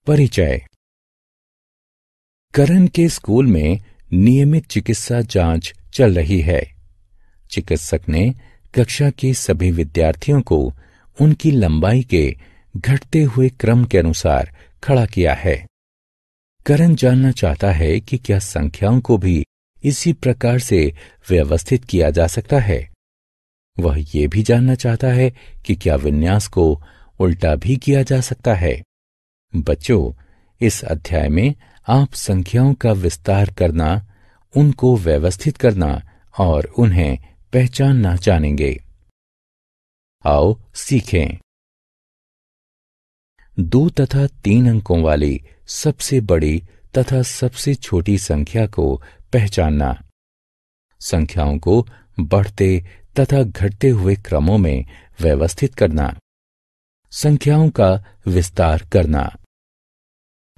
परिचय। करण के स्कूल में नियमित चिकित्सा जांच चल रही है। चिकित्सक ने कक्षा के सभी विद्यार्थियों को उनकी लंबाई के घटते हुए क्रम के अनुसार खड़ा किया है। करण जानना चाहता है कि क्या संख्याओं को भी इसी प्रकार से व्यवस्थित किया जा सकता है। वह ये भी जानना चाहता है कि क्या विन्यास को उल्टा भी किया जा सकता है। बच्चों, इस अध्याय में आप संख्याओं का विस्तार करना, उनको व्यवस्थित करना और उन्हें पहचानना जानेंगे। आओ सीखें। 2 तथा 3 अंकों वाली सबसे बड़ी तथा सबसे छोटी संख्या को पहचानना। संख्याओं को बढ़ते तथा घटते हुए क्रमों में व्यवस्थित करना। संख्याओं का विस्तार करना।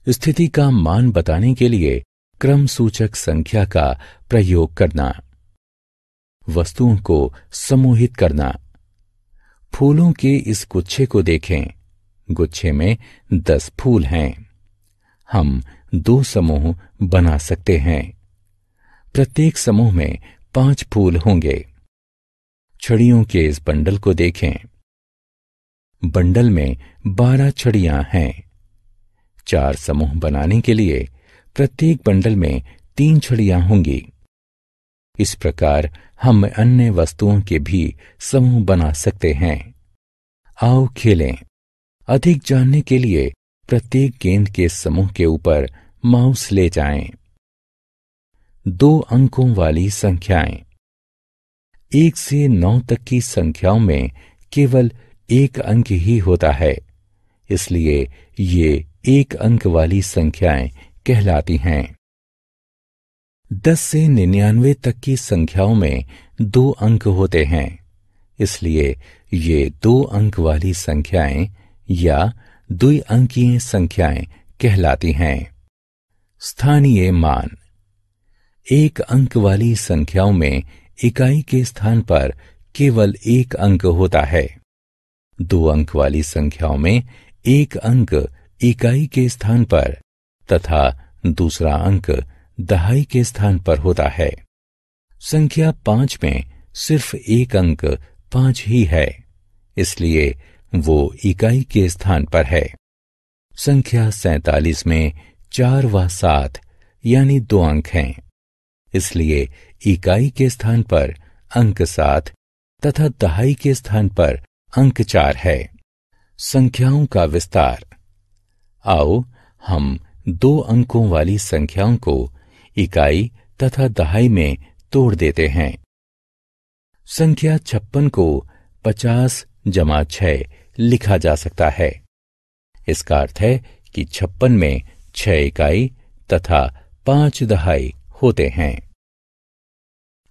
स्थिति का मान बताने के लिए क्रम सूचक संख्या का प्रयोग करना। वस्तुओं को समूहित करना। फूलों के इस गुच्छे को देखें। गुच्छे में 10 फूल हैं। हम 2 समूह बना सकते हैं। प्रत्येक समूह में 5 फूल होंगे। छड़ियों के इस बंडल को देखें। बंडल में 12 छड़ियां हैं। 4 समूह बनाने के लिए प्रत्येक बंडल में 3 छड़ियां होंगी। इस प्रकार हम अन्य वस्तुओं के भी समूह बना सकते हैं। आओ खेलें। अधिक जानने के लिए प्रत्येक गेंद के समूह के ऊपर माउस ले जाएं। 2 अंकों वाली संख्याएं। 1 से 9 तक की संख्याओं में केवल 1 अंक ही होता है, इसलिए ये 1 अंक वाली संख्याएं कहलाती हैं। 10 से 99 तक की संख्याओं में 2 अंक होते हैं, इसलिए ये 2 अंक वाली संख्याएं या द्विअंकीय संख्याएं कहलाती हैं। स्थानीय मान। 1 अंक वाली संख्याओं में इकाई के स्थान पर केवल 1 अंक होता है। 2 अंक वाली संख्याओं में 1 अंक इकाई के स्थान पर तथा दूसरा अंक दहाई के स्थान पर होता है। संख्या 5 में सिर्फ 1 अंक 5 ही है, इसलिए वो इकाई के स्थान पर है। संख्या 47 में 4 व 7 यानी 2 अंक हैं, इसलिए इकाई के स्थान पर अंक 7 तथा दहाई के स्थान पर अंक 4 है। संख्याओं का विस्तार। आओ हम 2 अंकों वाली संख्याओं को इकाई तथा दहाई में तोड़ देते हैं। संख्या 56 को 50 + 6 लिखा जा सकता है। इसका अर्थ है कि 56 में 6 इकाई तथा 5 दहाई होते हैं।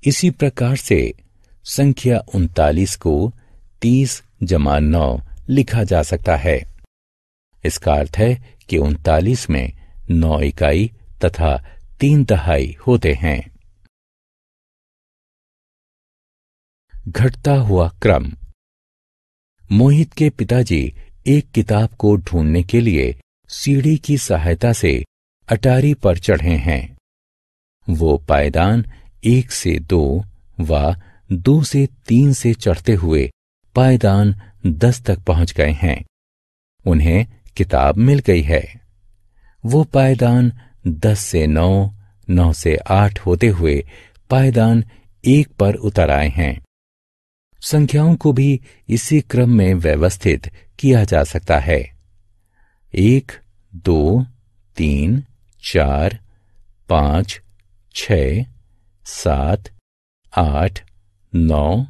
इसी प्रकार से संख्या 39 को 30 + 9 लिखा जा सकता है। इसका अर्थ है कि 39 में 9 इकाई तथा 3 दहाई होते हैं। घटता हुआ क्रम। मोहित के पिताजी एक किताब को ढूंढने के लिए सीढ़ी की सहायता से अटारी पर चढ़े हैं। वो पायदान 1 से 2 व 2 से 3 से चढ़ते हुए पायदान 10 तक पहुंच गए हैं। उन्हें किताब मिल गई है। वो पायदान 10 से 9, 9 से 8 होते हुए पायदान 1 पर उतर आए हैं। संख्याओं को भी इसी क्रम में व्यवस्थित किया जा सकता है। 1, 2, 3, 4, 5, 6, 7, 8, 9,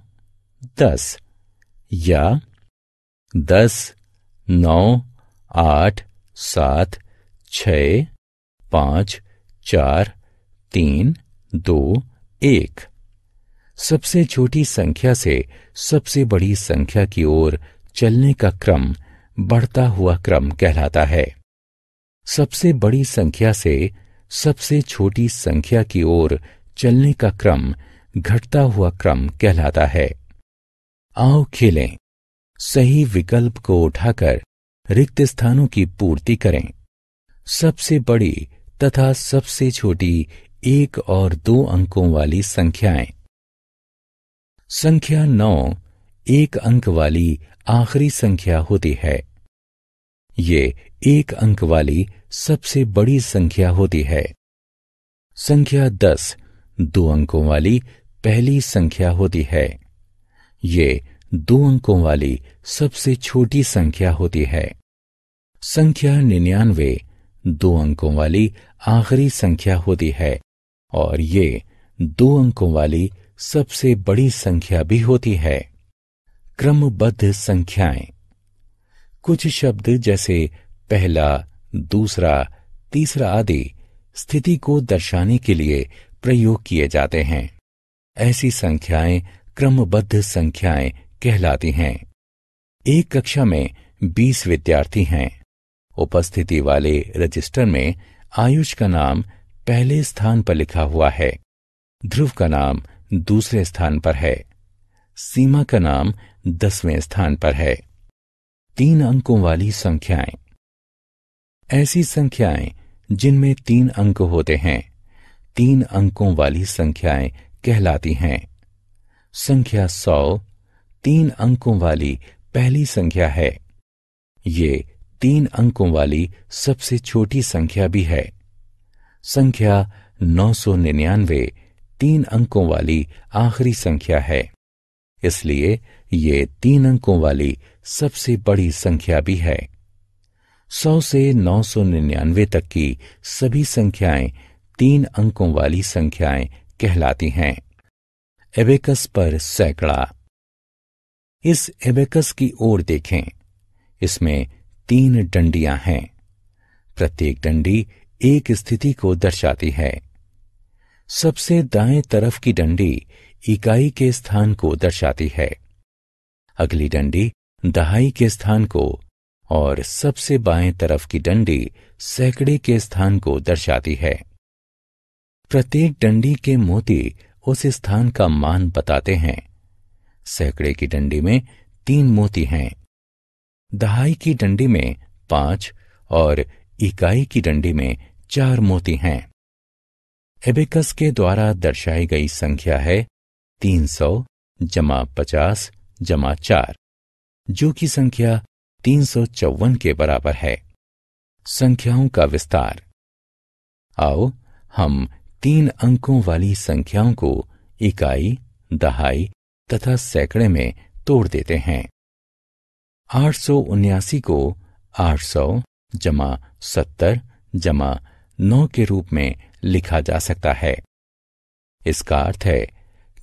10 या 10, 9, 8, 7, 6, 5, 4, 3, 2, 1। सबसे छोटी संख्या से सबसे बड़ी संख्या की ओर चलने का क्रम बढ़ता हुआ क्रम कहलाता है। सबसे बड़ी संख्या से सबसे छोटी संख्या की ओर चलने का क्रम घटता हुआ क्रम कहलाता है। आओ खेलें। सही विकल्प को उठाकर रिक्त स्थानों की पूर्ति करें। सबसे बड़ी तथा सबसे छोटी 1 और 2 अंकों वाली संख्याएं। संख्या 9 1 अंक वाली आखिरी संख्या होती है। ये 1 अंक वाली सबसे बड़ी संख्या होती है। संख्या 10 2 अंकों वाली पहली संख्या होती है। ये 2 अंकों वाली सबसे छोटी संख्या होती है। संख्या 99 2 अंकों वाली आखिरी संख्या होती है और ये 2 अंकों वाली सबसे बड़ी संख्या भी होती है। क्रमबद्ध संख्याएं। कुछ शब्द जैसे पहला, दूसरा, तीसरा आदि स्थिति को दर्शाने के लिए प्रयोग किए जाते हैं। ऐसी संख्याएं क्रमबद्ध संख्याएं कहलाती हैं। एक कक्षा में 20 विद्यार्थी हैं। उपस्थिति वाले रजिस्टर में आयुष का नाम पहले स्थान पर लिखा हुआ है, ध्रुव का नाम दूसरे स्थान पर है, सीमा का नाम 10वें स्थान पर है। 3 अंकों वाली संख्याएं। ऐसी संख्याएं जिनमें 3 अंक होते हैं 3 अंकों वाली संख्याएं कहलाती हैं। संख्या 100 3 अंकों वाली पहली संख्या है। ये 3 अंकों वाली सबसे छोटी संख्या भी है। संख्या 999 3 अंकों वाली आखिरी संख्या है, इसलिए ये 3 अंकों वाली सबसे बड़ी संख्या भी है। 100 से 999 तक की सभी संख्याएं 3 अंकों वाली संख्याएं कहलाती हैं। एबेकस पर सैकड़ा। इस एबेकस की ओर देखें। इसमें 3 डंडियां हैं। प्रत्येक डंडी एक स्थिति को दर्शाती है। सबसे दाएं तरफ की डंडी इकाई के स्थान को दर्शाती है। अगली डंडी दहाई के स्थान को और सबसे बाएं तरफ की डंडी सैकड़े के स्थान को दर्शाती है। प्रत्येक डंडी के मोती उस स्थान का मान बताते हैं। सैकड़े की डंडी में 3 मोती हैं, दहाई की डंडी में 5 और इकाई की डंडी में 4 मोती हैं। एबेकस के द्वारा दर्शाई गई संख्या है 300 जमा 50 जमा 4, जो कि संख्या 354 के बराबर है। संख्याओं का विस्तार। आओ हम 3 अंकों वाली संख्याओं को इकाई, दहाई तथा सैकड़े में तोड़ देते हैं। 879 को 800 जमा 70 जमा 9 के रूप में लिखा जा सकता है। इसका अर्थ है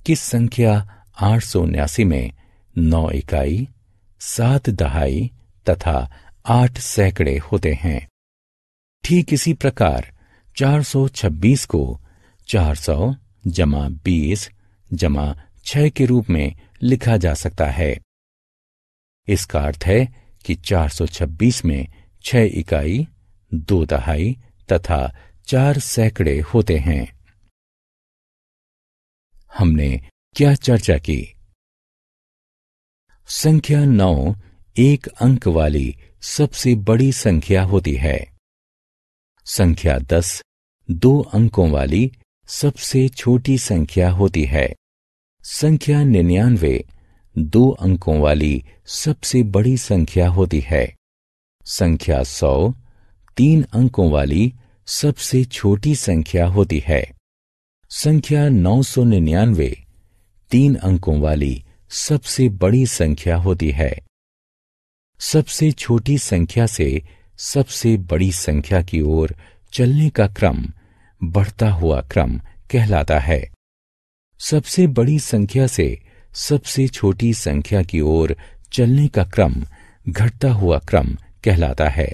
कि संख्या 879 में 9 इकाई, 7 दहाई तथा 8 सैकड़े होते हैं। ठीक इसी प्रकार 426 को 400 जमा 20 जमा 6 के रूप में लिखा जा सकता है। इसका अर्थ है कि 426 में 6 इकाई, 2 दहाई तथा 4 सैकड़े होते हैं। हमने क्या चर्चा की? संख्या 9 1 अंक वाली सबसे बड़ी संख्या होती है। संख्या 10 2 अंकों वाली सबसे छोटी संख्या होती है। संख्या 99 2 अंकों वाली सबसे बड़ी संख्या होती है। संख्या 100 3 अंकों वाली सबसे छोटी संख्या होती है। संख्या 999 3 अंकों वाली सबसे बड़ी संख्या होती है। सबसे छोटी संख्या से सबसे बड़ी संख्या की ओर चलने का क्रम बढ़ता हुआ क्रम कहलाता है। सबसे बड़ी संख्या से सबसे छोटी संख्या की ओर चलने का क्रम घटता हुआ क्रम कहलाता है।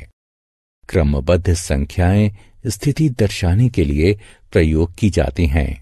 क्रमबद्ध संख्याएं स्थिति दर्शाने के लिए प्रयोग की जाती हैं।